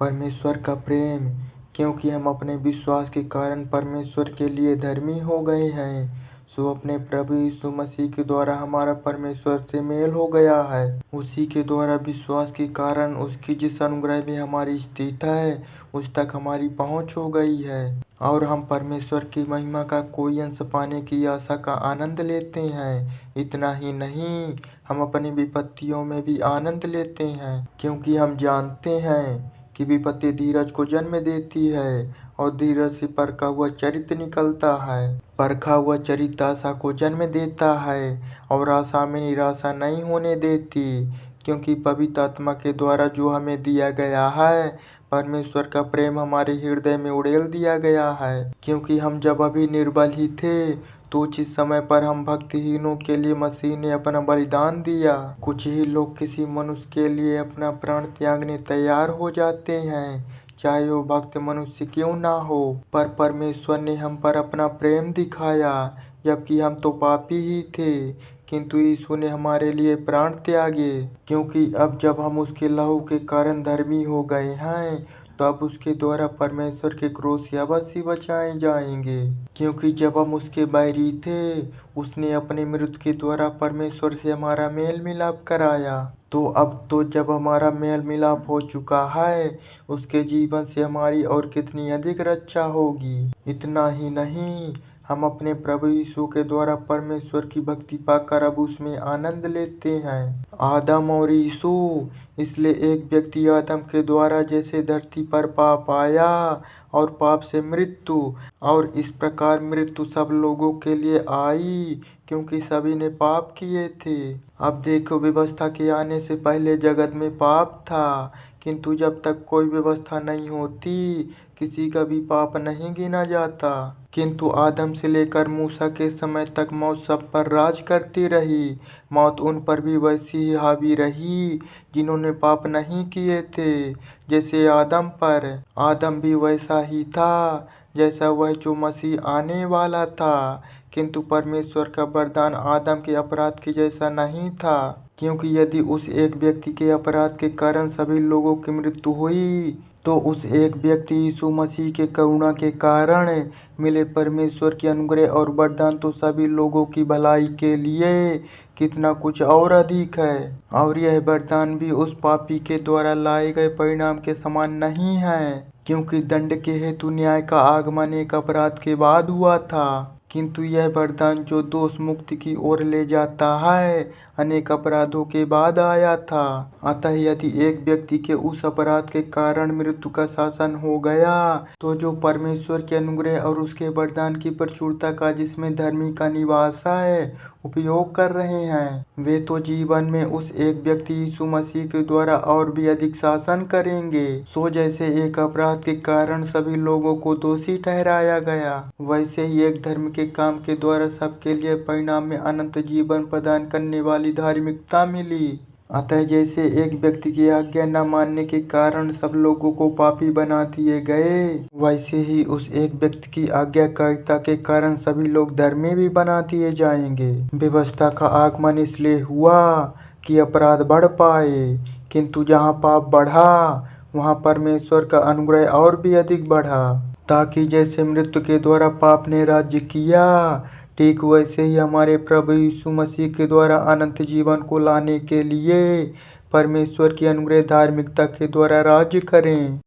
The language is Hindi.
परमेश्वर का प्रेम, क्योंकि हम अपने विश्वास के कारण परमेश्वर के लिए धर्मी हो गए हैं। सो अपने प्रभु यीशु मसीह के द्वारा हमारा परमेश्वर से मेल हो गया है। उसी के द्वारा विश्वास के कारण उसकी जिस अनुग्रह में हमारी स्थिति है उस तक हमारी पहुंच हो गई है और हम परमेश्वर की महिमा का कोई अंश पाने की आशा का आनंद लेते हैं। इतना ही नहीं, हम अपनी विपत्तियों में भी आनंद लेते हैं, क्योंकि हम जानते हैं कि विपत्ति धीरज को जन्म देती है और धीरज से परखा हुआ चरित्र निकलता है। परखा हुआ चरित्र आशा को जन्म देता है और आशा में निराशा नहीं होने देती, क्योंकि पवित्र आत्मा के द्वारा जो हमें दिया गया है, परमेश्वर का प्रेम हमारे हृदय में उड़ेल दिया गया है। क्योंकि हम जब अभी निर्बल ही थे तो उचित समय पर हम भक्तिहीनों के लिए मसीह ने अपना बलिदान दिया। कुछ ही लोग किसी मनुष्य के लिए अपना प्राण त्यागने तैयार हो जाते हैं, चाहे वो भक्त मनुष्य क्यों ना हो। पर परमेश्वर ने हम पर अपना प्रेम दिखाया, जबकि हम तो पापी ही थे, किंतु यीशु ने हमारे लिए प्राण त्यागे। क्योंकि अब जब हम उसके लहू के कारण धर्मी हो गए हैं, तो अब उसके द्वारा परमेश्वर के क्रोध से अवश्य बचाए जाएंगे। क्योंकि जब हम उसके बैरी थे, उसने अपनी मृत्यु के द्वारा परमेश्वर से हमारा मेल मिलाप कराया। तो अब तो जब हमारा मेल मिलाप हो चुका है, उसके जीवन से हमारी और कितनी अधिक रक्षा होगी। इतना ही नहीं, हम अपने प्रभु यीशु के द्वारा परमेश्वर की भक्ति पाकर अब उसमें आनंद लेते हैं। आदम और यीशु, इसलिए एक व्यक्ति आदम के द्वारा जैसे धरती पर पाप आया और पाप से मृत्यु, और इस प्रकार मृत्यु सब लोगों के लिए आई, क्योंकि सभी ने पाप किए थे। अब देखो, व्यवस्था के आने से पहले जगत में पाप था, किंतु जब तक कोई व्यवस्था नहीं होती किसी का भी पाप नहीं गिना जाता। किंतु आदम से लेकर मूसा के समय तक मौत सब पर राज करती रही। मौत उन पर भी वैसी ही हावी रही जिन्होंने पाप नहीं किए थे, जैसे आदम पर। आदम भी वैसा ही था जैसा वह जो मसीह आने वाला था, किंतु परमेश्वर का वरदान आदम के अपराध के जैसा नहीं था। क्योंकि यदि उस एक व्यक्ति के अपराध के कारण सभी लोगों की मृत्यु हुई, तो उस एक व्यक्ति यीशु मसीह के करुणा के कारण मिले परमेश्वर के अनुग्रह और वरदान तो सभी लोगों की भलाई के लिए कितना कुछ और अधिक है। और यह वरदान भी उस पापी के द्वारा लाए गए परिणाम के समान नहीं है, क्योंकि दंड के हेतु न्याय का आगमन एक अपराध के बाद हुआ था, किंतु यह वरदान जो दोष मुक्ति की ओर ले जाता है अनेक अपराधों के बाद आया था। अतः यदि एक व्यक्ति के उस अपराध के कारण मृत्यु का शासन हो गया, तो जो परमेश्वर के अनुग्रह और उसके वरदान की प्रचुरता का जिसमें धर्मी का निवास है उपयोग कर रहे हैं, वे तो जीवन में उस एक व्यक्ति यीशु मसीह के द्वारा और भी अधिक शासन करेंगे। सो जैसे एक अपराध के कारण सभी लोगों को दोषी ठहराया गया, वैसे ही एक धर्म के काम के द्वारा सबके लिए परिणाम में अनंत जीवन प्रदान करने वाली धार्मिकता मिली। अतः जैसे एक व्यक्ति की आज्ञा न मानने के कारण सब लोगों को पापी बना दिए गए, वैसे ही उस एक व्यक्ति की आज्ञाकारिता के कारण सभी लोग धर्मी भी बना दिए जाएंगे। व्यवस्था का आगमन इसलिए हुआ कि अपराध बढ़ पाए, किंतु जहाँ पाप बढ़ा वहाँ परमेश्वर का अनुग्रह और भी अधिक बढ़ा, ताकि जैसे मृत्यु के द्वारा पाप ने राज्य किया, ठीक वैसे ही हमारे प्रभु यीशु मसीह के द्वारा अनंत जीवन को लाने के लिए परमेश्वर की अनुग्रह धार्मिकता के द्वारा राज्य करें।